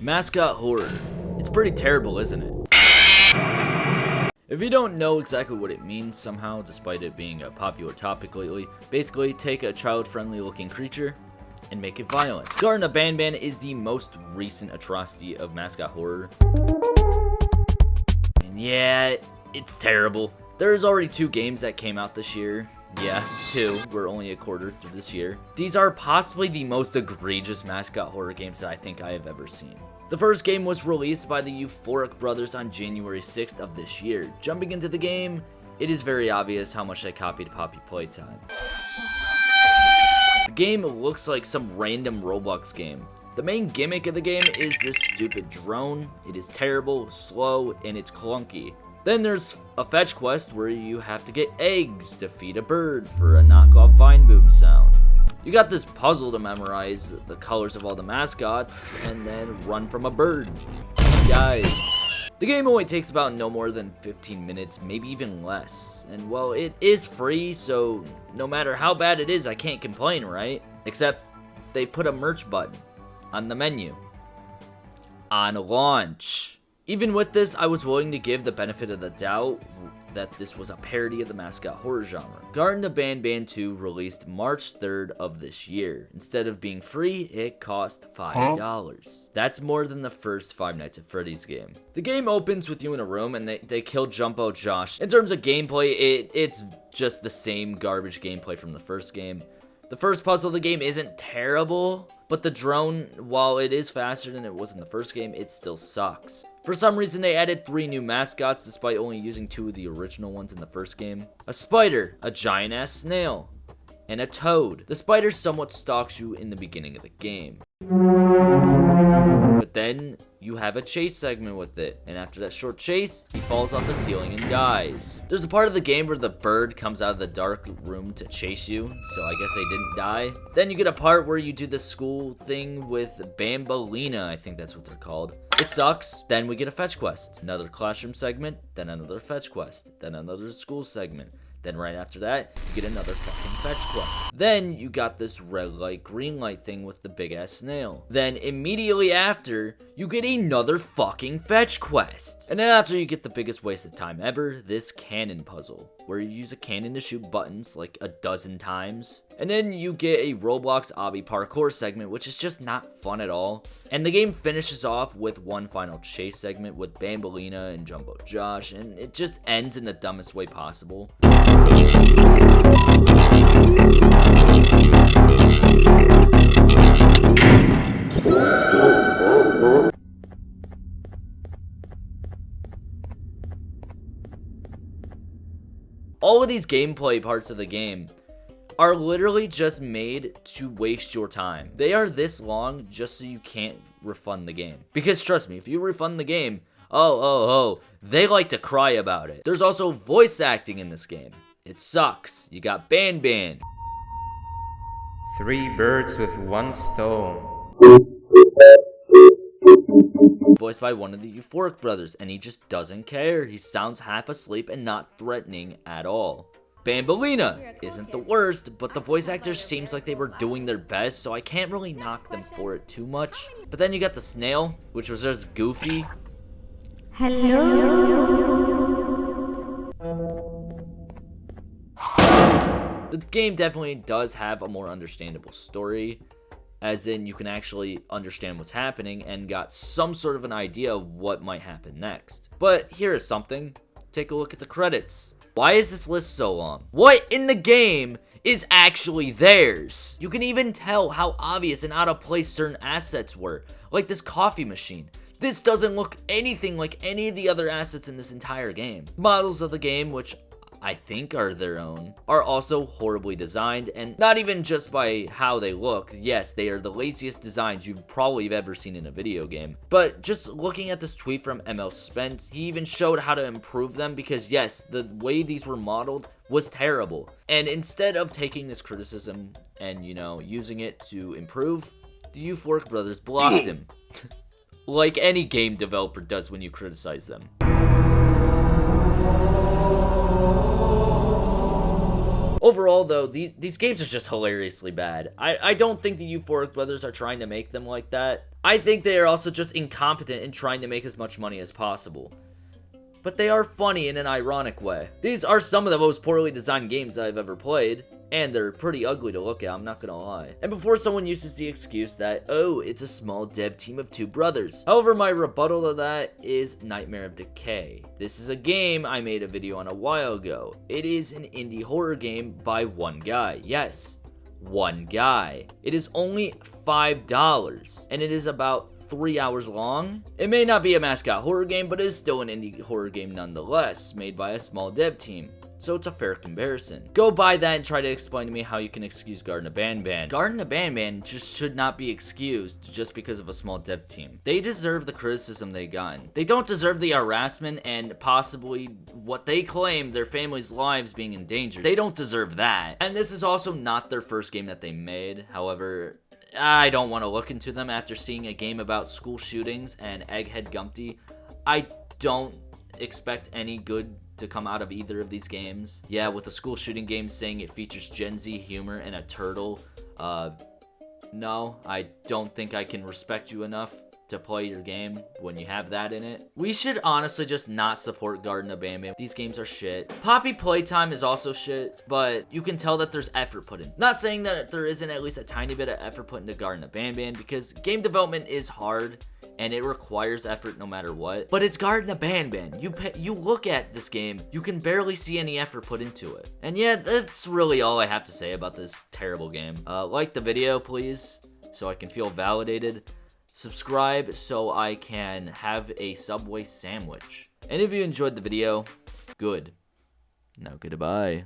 Mascot horror. It's pretty terrible, isn't it? If you don't know exactly what it means somehow, despite it being a popular topic lately, basically take a child-friendly looking creature and make it violent. Garten of Banban is the most recent atrocity of mascot horror. And yeah, it's terrible. There's already 2 games that came out this year. Yeah, 2. We're only a quarter through this year. These are possibly the most egregious mascot horror games that I think I have ever seen. The first game was released by the Euphoric brothers on January 6th of this year. Jumping into the game, it is very obvious how much they copied Poppy Playtime. The game looks like some random Roblox game. The main gimmick of the game is this stupid drone. It is terrible, slow, and it's clunky. Then there's a fetch quest where you have to get eggs to feed a bird for a knockoff Vine Boom sound. You got this puzzle to memorize the colors of all the mascots and then run from a bird. Guys, the game only takes about no more than 15 minutes, maybe even less. And well, it is free, so no matter how bad it is, I can't complain, right? Except they put a merch button on the menu on launch. Even with this, I was willing to give the benefit of the doubt that this was a parody of the mascot horror genre. Garten of Banban 2 released March 3rd of this year. Instead of being free, it cost $5. That's more than the first Five Nights at Freddy's game. The game opens with you in a room and they kill Jumbo Josh. In terms of gameplay, it's just the same garbage gameplay from the first game. The first puzzle of the game isn't terrible, but the drone, while it is faster than it was in the first game, it still sucks. For some reason, they added 3 new mascots despite only using 2 of the original ones in the first game. A spider, a giant-ass snail, and a toad. The spider somewhat stalks you in the beginning of the game. But then, you have a chase segment with it, and after that short chase, he falls off the ceiling and dies. There's a part of the game where the bird comes out of the dark room to chase you, so I guess they didn't die. Then you get a part where you do the school thing with Bambalina, I think that's what they're called. It sucks. Then we get a fetch quest, another classroom segment, then another fetch quest, then another school segment. Then right after that, you get another fucking fetch quest. Then you got this red light, green light thing with the big ass snail. Then immediately after, you get another fucking fetch quest. And then after you get the biggest waste of time ever, this cannon puzzle, where you use a cannon to shoot buttons like a dozen times. And then you get a Roblox obby parkour segment, which is just not fun at all. And the game finishes off with one final chase segment with Bambalina and Jumbo Josh, and it just ends in the dumbest way possible. All of these gameplay parts of the game are literally just made to waste your time. They are this long just so you can't refund the game. Because trust me, if you refund the game, they like to cry about it. There's also voice acting in this game. It sucks. You got Banban. 3 birds with 1 stone. Voiced by one of the Euphoric brothers, and he just doesn't care. He sounds half asleep and not threatening at all. Bambalina isn't the worst, but the voice actors seems like they were doing their best, so I can't really knock them for it too much. But then you got the snail, which was just goofy. Hello? The game definitely does have a more understandable story, as in you can actually understand what's happening and got some sort of an idea of what might happen next. But here is something. Take a look at the credits. Why is this list so long? What in the game is actually theirs? You can even tell how obvious and out of place certain assets were, like this coffee machine. This doesn't look anything like any of the other assets in this entire game. Models of the game, which I think are their own, are also horribly designed, and not even just by how they look. Yes, they are the laziest designs you've probably ever seen in a video game. But just looking at this tweet from ML Spence, he even showed how to improve them because yes, the way these were modeled was terrible. And instead of taking this criticism and, using it to improve, the Euphoric brothers blocked him. Like any game developer does when you criticize them. Overall, though, these games are just hilariously bad. I don't think the Euphoric Brothers are trying to make them like that. I think they are also just incompetent in trying to make as much money as possible. But they are funny in an ironic way. These are some of the most poorly designed games I've ever played, and they're pretty ugly to look at, I'm not gonna lie. And before someone uses the excuse that, oh, it's a small dev team of 2 brothers. However, my rebuttal to that is Nightmare of Decay. This is a game I made a video on a while ago. It is an indie horror game by one guy. Yes, one guy. It is only $5, and it is about 3 hours long. It may not be a mascot horror game, but it is still an indie horror game nonetheless, made by a small dev team. So it's a fair comparison. Go buy that and try to explain to me how you can excuse Garten of Banban. Garten of Banban just should not be excused just because of a small dev team. They deserve the criticism they gotten. They don't deserve the harassment and possibly what they claim their family's lives being endangered. They don't deserve that. And this is also not their first game that they made. However, I don't want to look into them after seeing a game about school shootings and Egghead Gumpty. I don't expect any good to come out of either of these games. Yeah, with the school shooting game saying it features Gen Z humor and a turtle. No, I don't think I can respect you enough to play your game when you have that in it. We should honestly just not support Garten of Banban. These games are shit. Poppy Playtime is also shit, but you can tell that there's effort put in. Not saying that there isn't at least a tiny bit of effort put into Garten of Banban, because game development is hard and it requires effort no matter what. But it's Garten of Banban. You look at this game, you can barely see any effort put into it. And yeah, that's really all I have to say about this terrible game. Like the video, please, so I can feel validated. Subscribe so I can have a Subway sandwich. And if you enjoyed the video, good. Now goodbye.